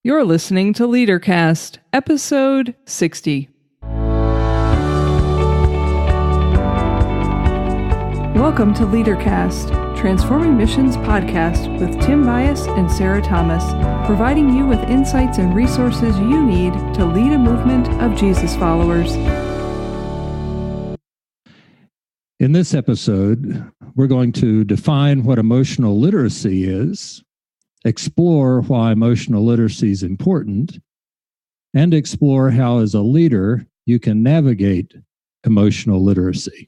You're listening to LeaderCast, episode 60. Welcome to LeaderCast, Transforming Missions podcast with Tim Bias and Sara Thomas, providing you with insights and resources you need to lead a movement of Jesus followers. In this episode, we're going to define what emotional literacy is, explore why emotional literacy is important, and explore how, as a leader, you can navigate emotional literacy.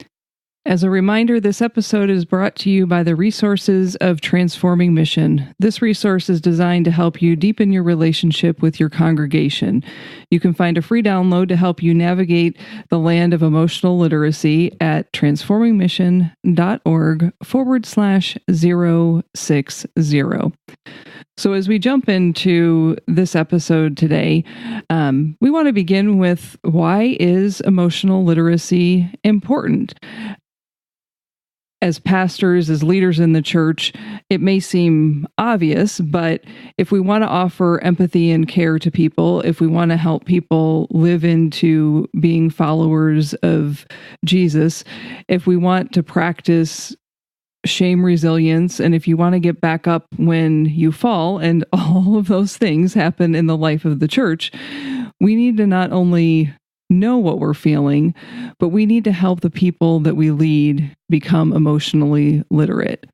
As a reminder, this episode is brought to you by the resources of Transforming Mission. This resource is designed to help you deepen your relationship with your congregation. You can find a free download to help you navigate the land of emotional literacy at transformingmission.org/060. So as we jump into this episode today, we want to begin with, why is emotional literacy important? As pastors, as leaders in the church, it may seem obvious, but if we want to offer empathy and care to people, if we want to help people live into being followers of Jesus, if we want to practice shame resilience, and if you want to get back up when you fall, and all of those things happen in the life of the church, we need to not only know what we're feeling, but we need to help the people that we lead become emotionally literate.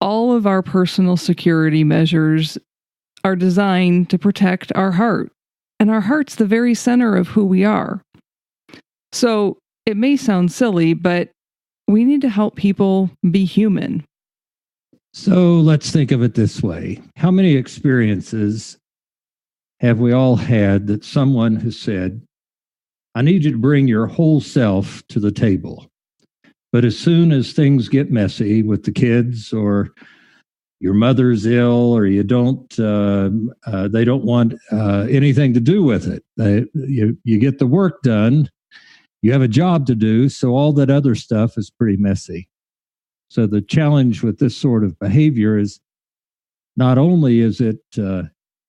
All of our personal security measures are designed to protect our heart, and our heart's the very center of who we are. So it may sound silly, but we need to help people be human. So let's think of it this way. How many experiences have we all had that someone has said, I need you to bring your whole self to the table. But as soon as things get messy with the kids, or your mother's ill, or they don't want anything to do with it. You get the work done, you have a job to do, so all that other stuff is pretty messy. So the challenge with this sort of behavior is, not only is it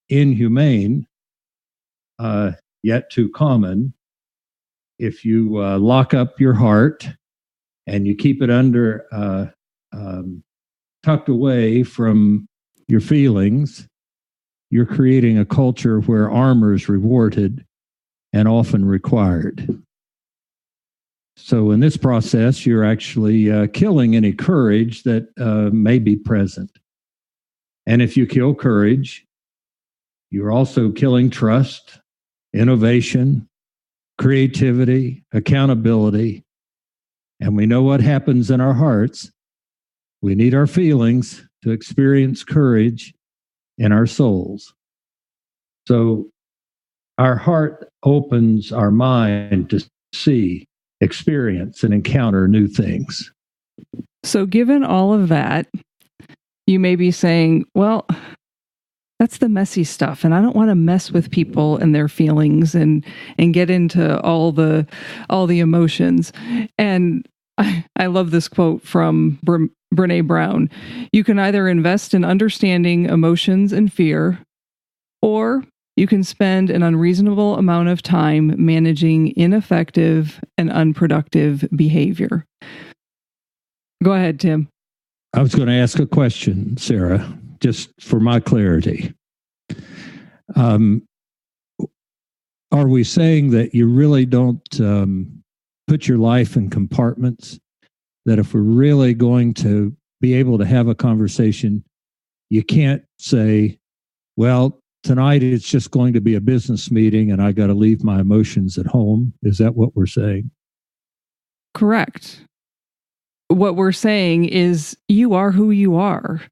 inhumane, yet too common. If you lock up your heart and you keep it under, tucked away from your feelings, you're creating a culture where armor is rewarded and often required. So in this process, you're actually killing any courage that may be present. And if you kill courage, you're also killing trust, innovation, creativity, accountability. And we know what happens in our hearts. We need our feelings to experience courage in our souls. So our heart opens our mind to see, experience, and encounter new things. So given all of that, you may be saying, well, that's the messy stuff, and I don't want to mess with people and their feelings and get into all the emotions. And I love this quote from Brené Brown. You can either invest in understanding emotions and fear, or you can spend an unreasonable amount of time managing ineffective and unproductive behavior. Go ahead, Tim. I was going to ask a question, Sara, just for my clarity. Are we saying that you really don't put your life in compartments? That if we're really going to be able to have a conversation, you can't say, well, tonight it's just going to be a business meeting and I got to leave my emotions at home? Is that what we're saying? Correct. What we're saying is you are who you are.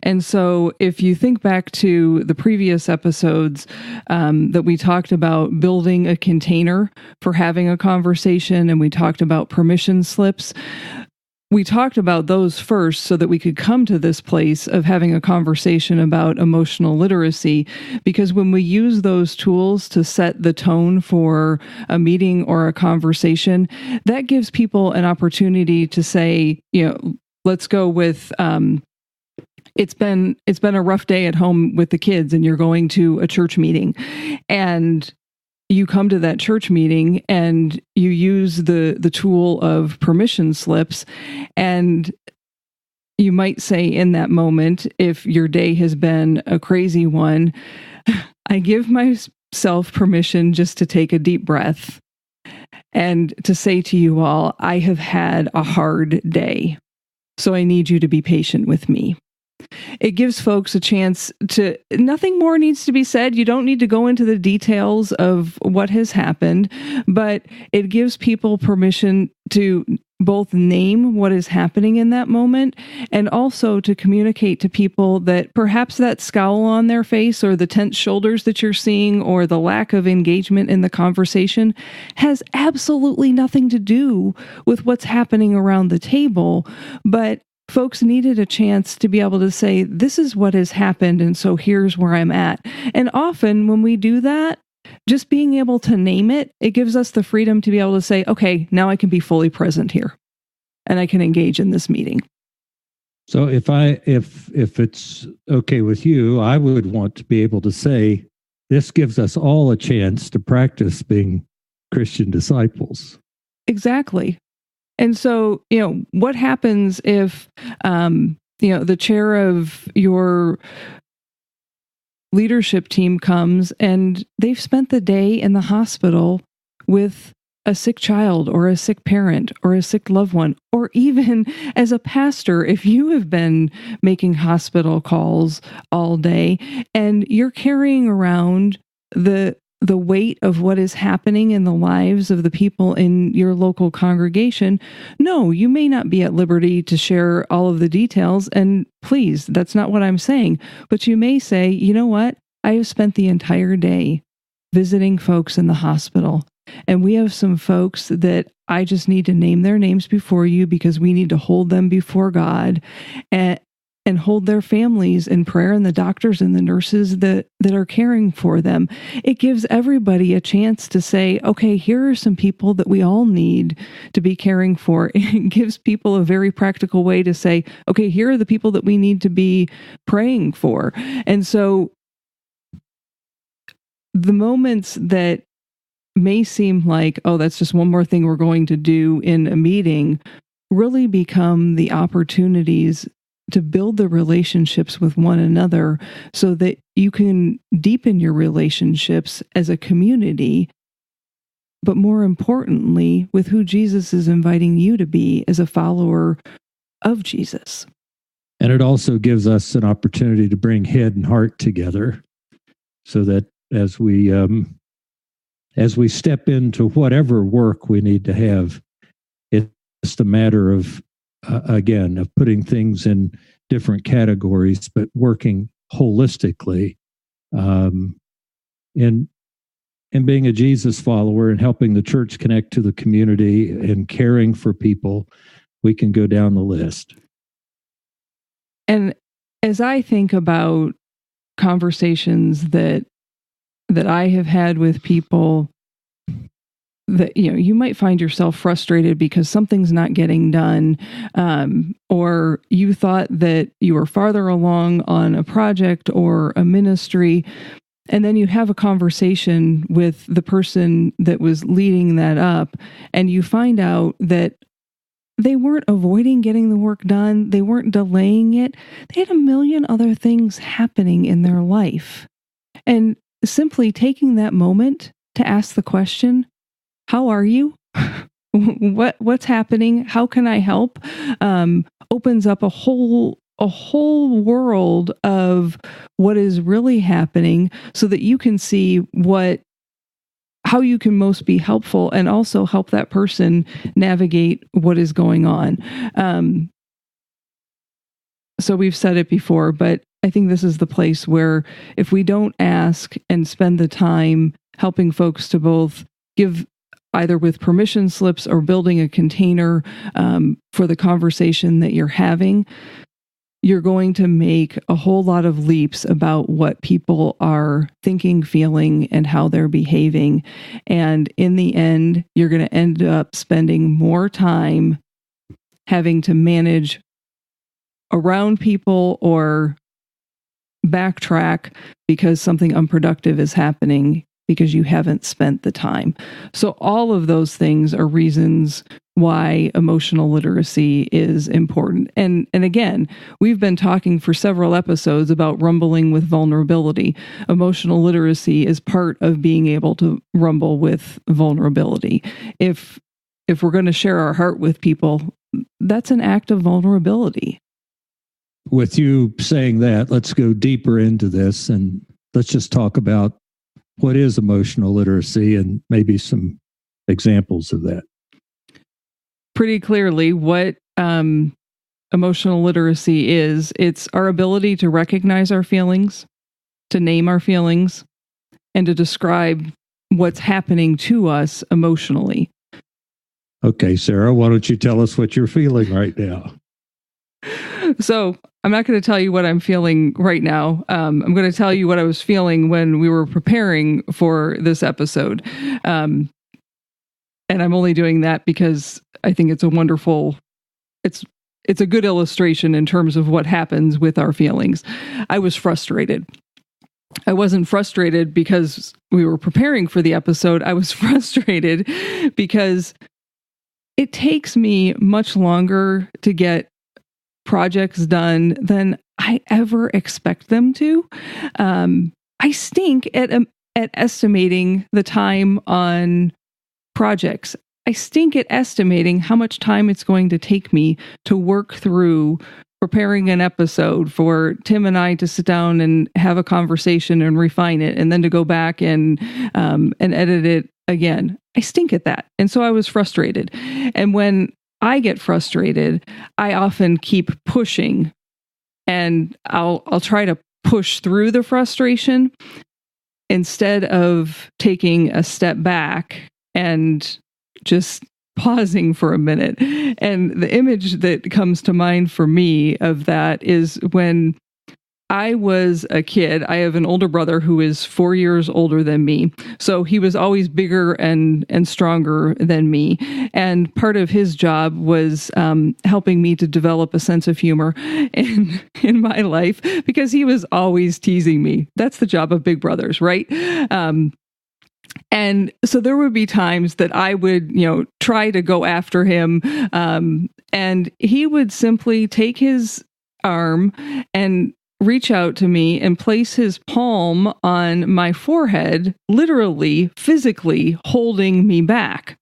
And so if you think back to the previous episodes that we talked about building a container for having a conversation, and we talked about permission slips, we talked about those first so that we could come to this place of having a conversation about emotional literacy, because when we use those tools to set the tone for a meeting or a conversation, that gives people an opportunity to say, let's go with it's been a rough day at home with the kids, and you're going to a church meeting, and you come to that church meeting and you use the tool of permission slips, and you might say in that moment, if your day has been a crazy one, I give myself permission just to take a deep breath and to say to you all, I have had a hard day, so I need you to be patient with me. It gives folks a chance to, nothing more needs to be said. You don't need to go into the details of what has happened, but it gives people permission to both name what is happening in that moment and also to communicate to people that perhaps that scowl on their face or the tense shoulders that you're seeing or the lack of engagement in the conversation has absolutely nothing to do with what's happening around the table, but folks needed a chance to be able to say, this is what has happened, and so here's where I'm at. And often when we do that, just being able to name it, it gives us the freedom to be able to say, okay, now I can be fully present here and I can engage in this meeting. So if it's okay with you, I would want to be able to say, this gives us all a chance to practice being Christian disciples. Exactly. And so, what happens if, the chair of your leadership team comes and they've spent the day in the hospital with a sick child or a sick parent or a sick loved one, or even as a pastor, if you have been making hospital calls all day and you're carrying around the weight of what is happening in the lives of the people in your local congregation, no, you may not be at liberty to share all of the details. And please, that's not what I'm saying. But you may say, you know what? I have spent the entire day visiting folks in the hospital. And we have some folks that I just need to name their names before you because we need to hold them before God and hold their families in prayer, and the doctors and the nurses that are caring for them. It gives everybody a chance to say, okay, here are some people that we all need to be caring for. It gives people a very practical way to say, okay, here are the people that we need to be praying for. And so the moments that may seem like, oh, that's just one more thing we're going to do in a meeting, really become the opportunities to build the relationships with one another so that you can deepen your relationships as a community, but more importantly, with who Jesus is inviting you to be as a follower of Jesus. And it also gives us an opportunity to bring head and heart together so that as we step into whatever work we need to have, it's just a matter of again, of putting things in different categories, but working holistically, in being a Jesus follower and helping the church connect to the community and caring for people. We can go down the list. And as I think about conversations that I have had with people, that you might find yourself frustrated because something's not getting done, or you thought that you were farther along on a project or a ministry, and then you have a conversation with the person that was leading that up, and you find out that they weren't avoiding getting the work done, they weren't delaying it, they had a million other things happening in their life. And simply taking that moment to ask the question, how are you? What's happening? How can I help? Opens up a whole world of what is really happening so that you can see how you can most be helpful and also help that person navigate what is going on. So we've said it before, but I think this is the place where if we don't ask and spend the time helping folks to both give either with permission slips or building a container for the conversation that you're having, you're going to make a whole lot of leaps about what people are thinking, feeling, and how they're behaving. And in the end, you're going to end up spending more time having to manage around people or backtrack because something unproductive is happening because you haven't spent the time. So all of those things are reasons why emotional literacy is important. And again, we've been talking for several episodes about rumbling with vulnerability. Emotional literacy is part of being able to rumble with vulnerability. If we're going to share our heart with people, that's an act of vulnerability. With you saying that, let's go deeper into this and let's just talk about what is emotional literacy and maybe some examples of that. Pretty clearly, what emotional literacy is, it's our ability to recognize our feelings, to name our feelings, and to describe what's happening to us emotionally. Okay, Sara, why don't you tell us what you're feeling right now? So I'm not going to tell you what I'm feeling right now. I'm going to tell you what I was feeling when we were preparing for this episode. And I'm only doing that because I think it's a wonderful, it's a good illustration in terms of what happens with our feelings. I was frustrated. I wasn't frustrated because we were preparing for the episode. I was frustrated because it takes me much longer to get projects done than I ever expect them to. I stink at estimating the time on projects. I stink at estimating how much time it's going to take me to work through preparing an episode for Tim and I to sit down and have a conversation and refine it, and then to go back and edit it again. I stink at that. And so I was frustrated. And when I get frustrated, I often keep pushing, and I'll try to push through the frustration instead of taking a step back and just pausing for a minute. And the image that comes to mind for me of that is when I was a kid. I have an older brother who is 4 years older than me. So he was always bigger and stronger than me. And part of his job was helping me to develop a sense of humor in my life, because he was always teasing me. That's the job of big brothers, right? And so there would be times that I would, try to go after him. And he would simply take his arm and reach out to me and place his palm on my forehead, literally, physically holding me back.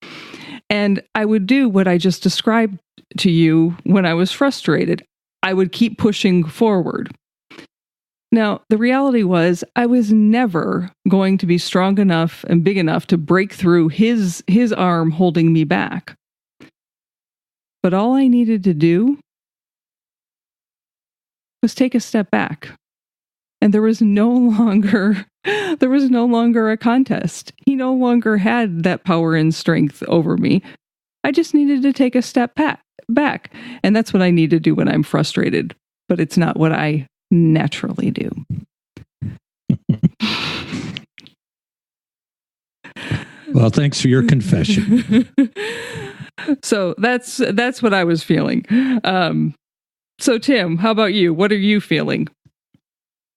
And I would do what I just described to you when I was frustrated. I would keep pushing forward. Now, the reality was I was never going to be strong enough and big enough to break through his arm holding me back. But all I needed to do was take a step back. And there was no longer a contest. He no longer had that power and strength over me. I just needed to take a step back. And that's what I need to do when I'm frustrated. But it's not what I naturally do. Well, thanks for your confession. So that's what I was feeling. So Tim, how about you? What are you feeling?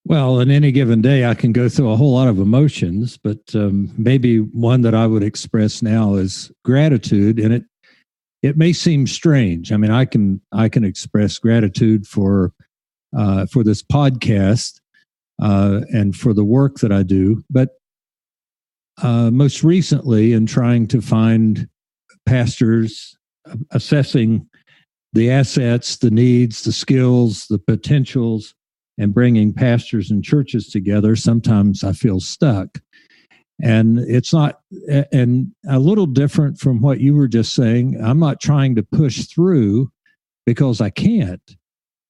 Well, on any given day, I can go through a whole lot of emotions, but maybe one that I would express now is gratitude. And it may seem strange. I mean, I can express gratitude for this podcast and for the work that I do. But most recently, in trying to find pastors, assessing the assets, the needs, the skills, the potentials, and bringing pastors and churches together, sometimes I feel stuck. And it's not, and a little different from what you were just saying, I'm not trying to push through because I can't.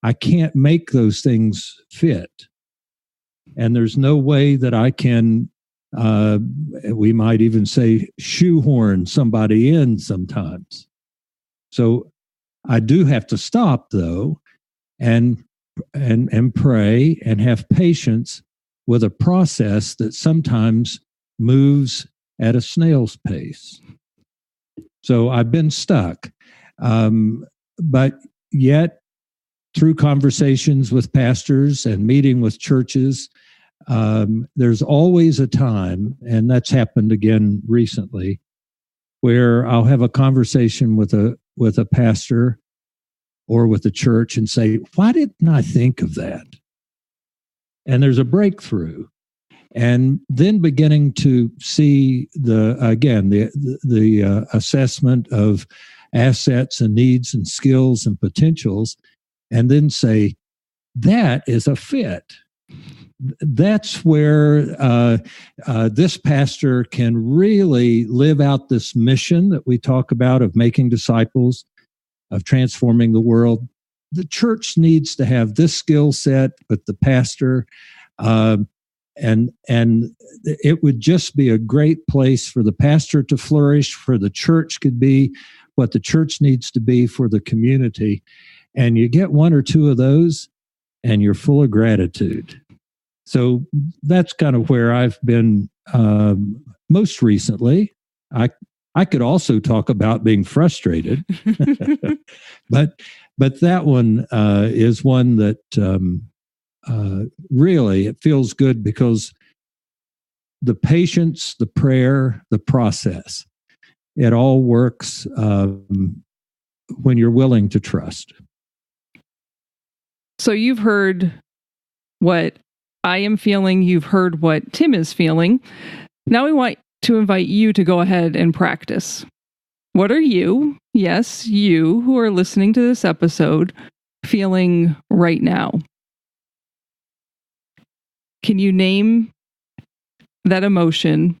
I can't make those things fit. And there's no way that I can, we might even say, shoehorn somebody in sometimes. So I do have to stop, though, and pray and have patience with a process that sometimes moves at a snail's pace. So I've been stuck. But yet, through conversations with pastors and meeting with churches, there's always a time, and that's happened again recently, where I'll have a conversation with a pastor or with the church and say, why didn't I think of that? And there's a breakthrough. And then beginning to see the assessment of assets and needs and skills and potentials, and then say, that is a fit. That's where this pastor can really live out this mission that we talk about of making disciples, of transforming the world. The church needs to have this skill set with the pastor, and it would just be a great place for the pastor to flourish, for the church could be what the church needs to be for the community. And you get one or two of those, and you're full of gratitude. So that's kind of where I've been most recently. I could also talk about being frustrated, but that one is one that really it feels good because the patience, the prayer, the process, it all works when you're willing to trust. So you've heard what I am feeling. You've heard what Tim is feeling. Now we want to invite you to go ahead and practice. What are you, yes, you who are listening to this episode, feeling right now? Can you name that emotion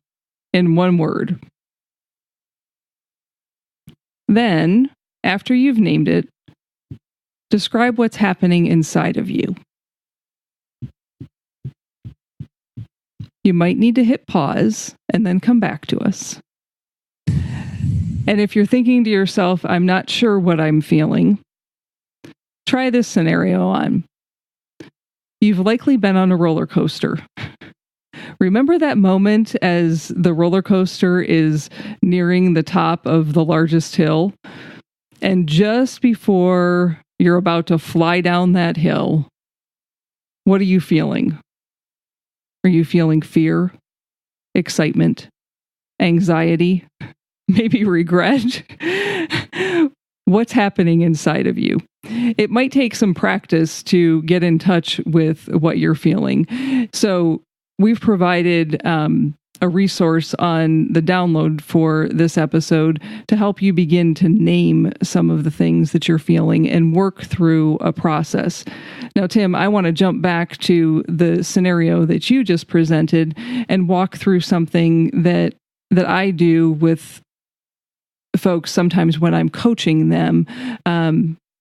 in one word? Then, after you've named it, describe what's happening inside of you. You might need to hit pause and then come back to us. And if you're thinking to yourself, I'm not sure what I'm feeling, try this scenario on. You've likely been on a roller coaster. Remember that moment as the roller coaster is nearing the top of the largest hill? And just before you're about to fly down that hill, what are you feeling? Are you feeling fear, excitement, anxiety, maybe regret? What's happening inside of you? It might take some practice to get in touch with what you're feeling. So we've provided a resource on the download for this episode to help you begin to name some of the things that you're feeling and work through a process. Now, Tim, I want to jump back to the scenario that you just presented and walk through something that I do with folks sometimes when I'm coaching them.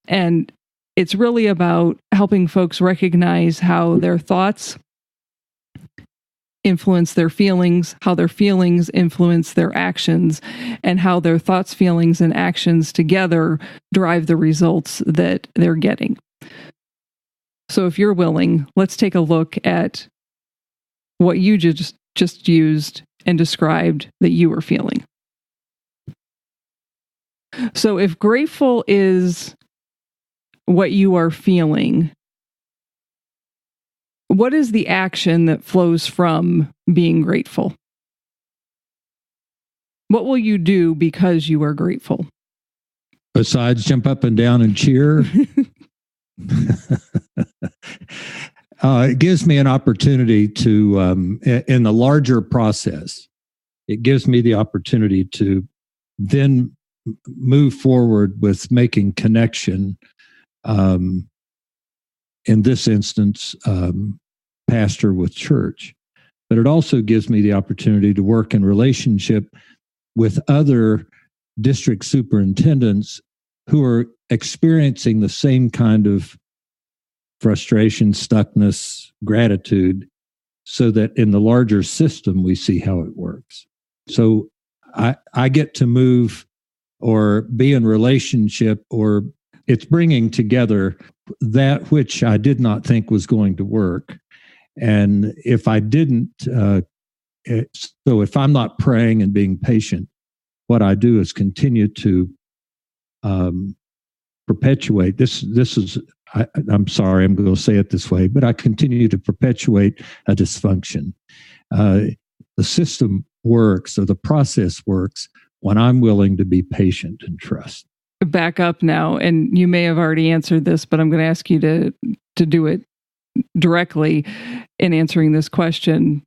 And it's really about helping folks recognize how their thoughts influence their feelings, how their feelings influence their actions, and how their thoughts, feelings, and actions together drive the results that they're getting. So if you're willing, let's take a look at what you just used and described that you were feeling. So if grateful is what you are feeling, what is the action that flows from being grateful? What will you do because you are grateful? Besides jump up and down and cheer, it gives me an opportunity to, in the larger process, it gives me the opportunity to then move forward with making connection. In this instance, pastor with church. But it also gives me the opportunity to work in relationship with other district superintendents who are experiencing the same kind of frustration, stuckness, gratitude, so that in the larger system, we see how it works. So I get to move or be in relationship, or it's bringing together that which I did not think was going to work. And if I didn't, so if I'm not praying and being patient, what I do is continue to perpetuate. This is I'm sorry, I'm going to say it this way, but I continue to perpetuate a dysfunction. The system works, or the process works, when I'm willing to be patient and trust. Back up now, and you may have already answered this, but I'm going to ask you to do it directly in answering this question.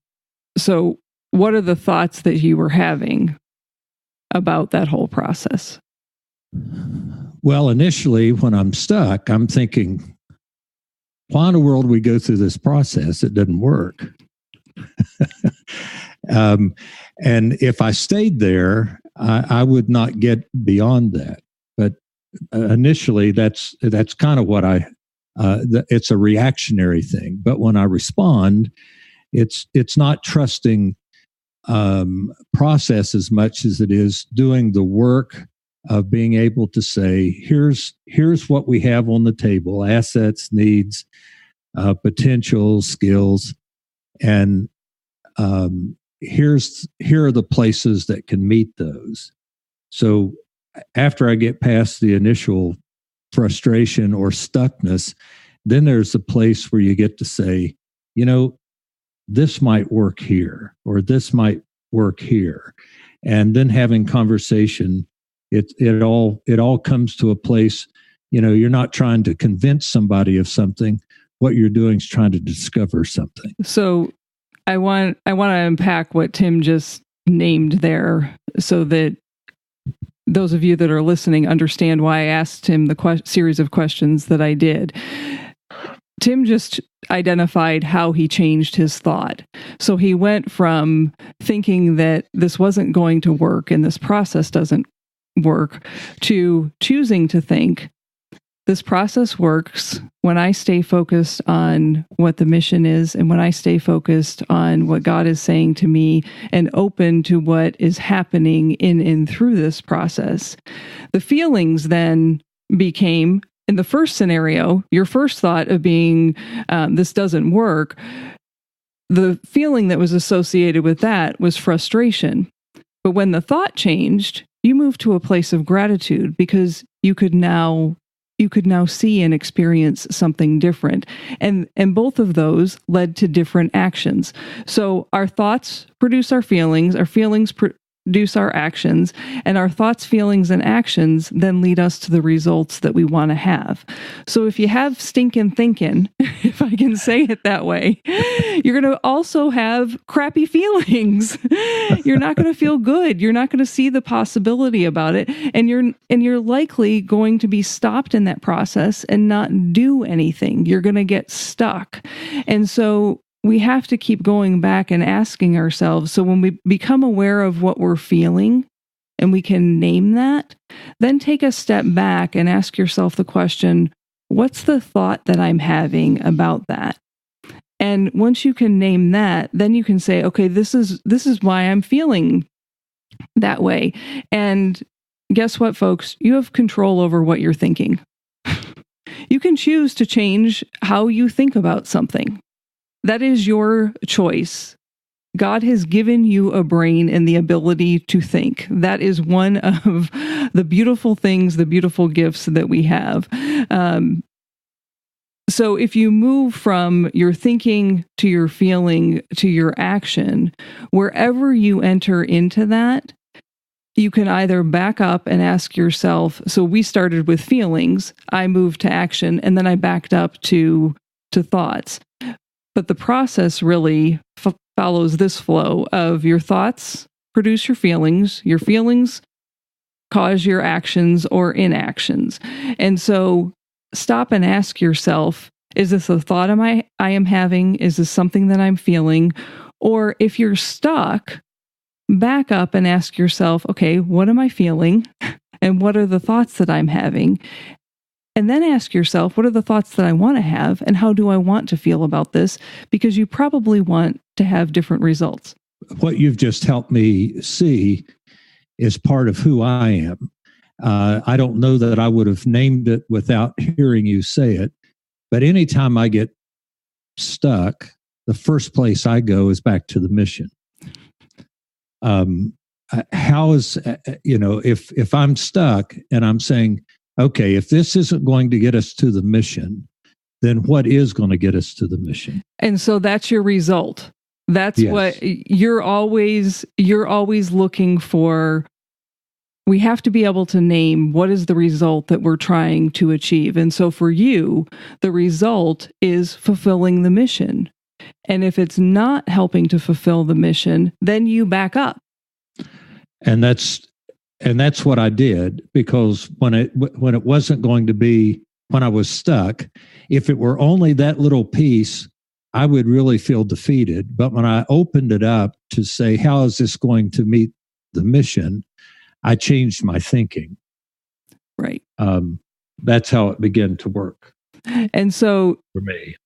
So, what are the thoughts that you were having about that whole process? Well, initially, when I'm stuck, I'm thinking, why in the world we go through this process? It didn't work. And if I stayed there, I would not get beyond that. But initially, that's kind of what it's a reactionary thing. But when I respond, it's not trusting process as much as it is doing the work of being able to say, here's what we have on the table: assets, needs, potential, skills, and here are the places that can meet those. So after I get past the initial frustration or stuckness, then there's a place where you get to say, this might work here, or this might work here. And then having conversation, it all comes to a place, you're not trying to convince somebody of something. What you're doing is trying to discover something. So I want to unpack what Tim just named there, so that those of you that are listening understand why I asked him the series of questions that I did. Tim just identified how he changed his thought. So he went from thinking that this wasn't going to work and this process doesn't work, to choosing to think, this process works when I stay focused on what the mission is, and when I stay focused on what God is saying to me and open to what is happening in and through this process. The feelings then became, in the first scenario, your first thought of being, this doesn't work, the feeling that was associated with that was frustration. But when the thought changed, you moved to a place of gratitude, because you could now see and experience something different. And both of those led to different actions. So our thoughts produce our feelings produce our actions, and our thoughts, feelings, and actions then lead us to the results that we want to have. So if you have stinking thinking, if I can say it that way, you're going to also have crappy feelings. You're not going to feel good. You're not going to see the possibility about it, and you're likely going to be stopped in that process and not do anything. You're going to get stuck. And so we have to keep going back and asking ourselves. So when we become aware of what we're feeling and we can name that, then take a step back and ask yourself the question, what's the thought that I'm having about that? And once you can name that, then you can say, okay, this is why I'm feeling that way. And guess what, folks? You have control over what you're thinking. You can choose to change how you think about something. That is your choice. God has given you a brain and the ability to think. That is one of the beautiful things, the beautiful gifts that we have. So if you move from your thinking to your feeling to your action, wherever you enter into that, you can either back up and ask yourself, so we started with feelings, I moved to action, and then I backed up to thoughts. But the process really follows this flow of your thoughts produce your feelings cause your actions or inactions. And so stop and ask yourself, is this a thought I am having? Is this something that I'm feeling? Or if you're stuck, back up and ask yourself, okay, what am I feeling? And what are the thoughts that I'm having? And then ask yourself, what are the thoughts that I want to have, and how do I want to feel about this? Because you probably want to have different results. What you've just helped me see is part of who I am. I don't know that I would have named it without hearing you say it, but anytime I get stuck, the first place I go is back to the mission. How is, if I'm stuck and I'm saying, okay, if this isn't going to get us to the mission, then what is going to get us to the mission? And so that's your result. That's what you're always looking for. We have to be able to name what is the result that we're trying to achieve. And so for you, the result is fulfilling the mission. And if it's not helping to fulfill the mission, then you back up. And that's what I did, because when it wasn't going to be, when I was stuck, if it were only that little piece, I would really feel defeated. But when I opened it up to say, how is this going to meet the mission? I changed my thinking. Right. That's how it began to work. And so for me.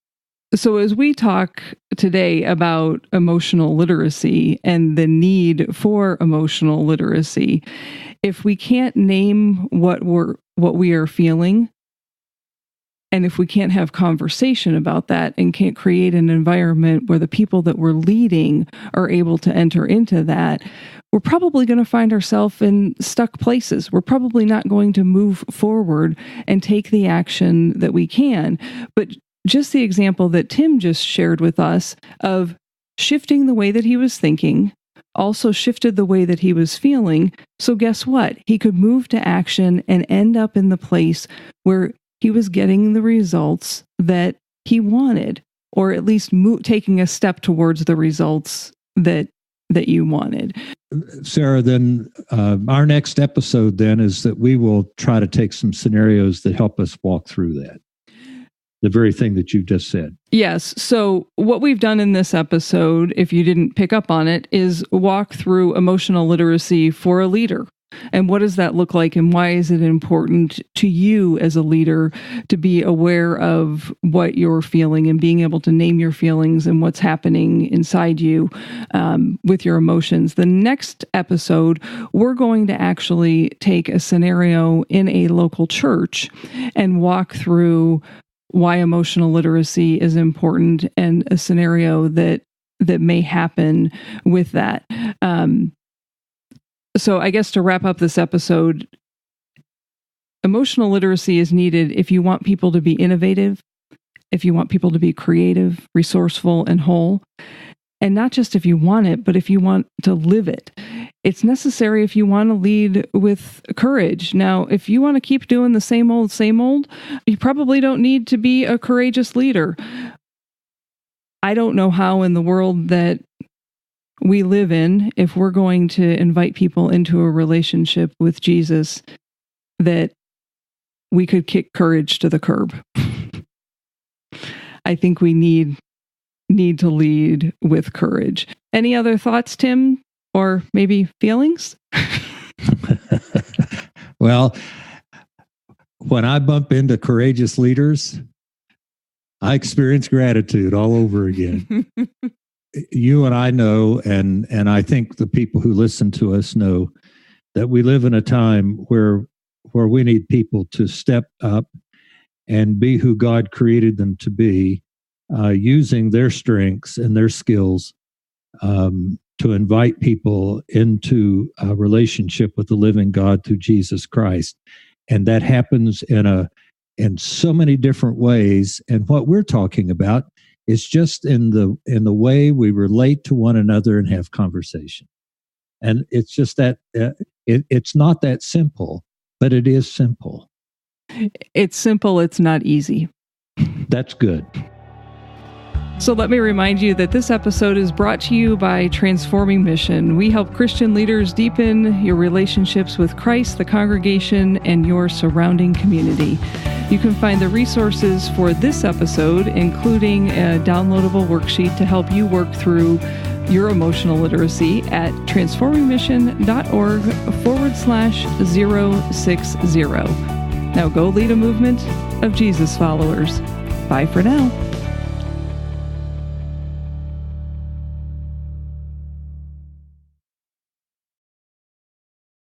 So as we talk today about emotional literacy and the need for emotional literacy, if we can't name what we are feeling, and if we can't have conversation about that and can't create an environment where the people that we're leading are able to enter into that, we're probably going to find ourselves in stuck places. We're probably not going to move forward and take the action that we can. But just the example that Tim just shared with us of shifting the way that he was thinking also shifted the way that he was feeling. So guess what? He could move to action and end up in the place where he was getting the results that he wanted, or at least taking a step towards the results that you wanted. Sara, then our next episode then is that we will try to take some scenarios that help us walk through that. The very thing that you just said. Yes. So what we've done in this episode, if you didn't pick up on it, is walk through emotional literacy for a leader. And what does that look like, and why is it important to you as a leader to be aware of what you're feeling and being able to name your feelings and what's happening inside you with your emotions? The next episode, we're going to actually take a scenario in a local church and walk through why emotional literacy is important and a scenario that may happen with that. So I guess to wrap up this episode, emotional literacy is needed if you want people to be innovative, if you want people to be creative, resourceful, and whole. And not just if you want it, but if you want to live it. It's necessary if you want to lead with courage. Now, if you want to keep doing the same old, you probably don't need to be a courageous leader. I don't know how in the world that we live in, if we're going to invite people into a relationship with Jesus, that we could kick courage to the curb. I think we need to lead with courage. Any other thoughts, Tim? Or maybe feelings? Well, when I bump into courageous leaders, I experience gratitude all over again. You and I know, and I think the people who listen to us know, that we live in a time where we need people to step up and be who God created them to be, using their strengths and their skills to invite people into a relationship with the living God through Jesus Christ. And that happens in so many different ways. And what we're talking about is just in the way we relate to one another and have conversation. And it's just that it's not that simple, but it is simple. It's simple. It's not easy. That's good. So let me remind you that this episode is brought to you by Transforming Mission. We help Christian leaders deepen your relationships with Christ, the congregation, and your surrounding community. You can find the resources for this episode, including a downloadable worksheet to help you work through your emotional literacy at transformingmission.org/060. Now go lead a movement of Jesus followers. Bye for now.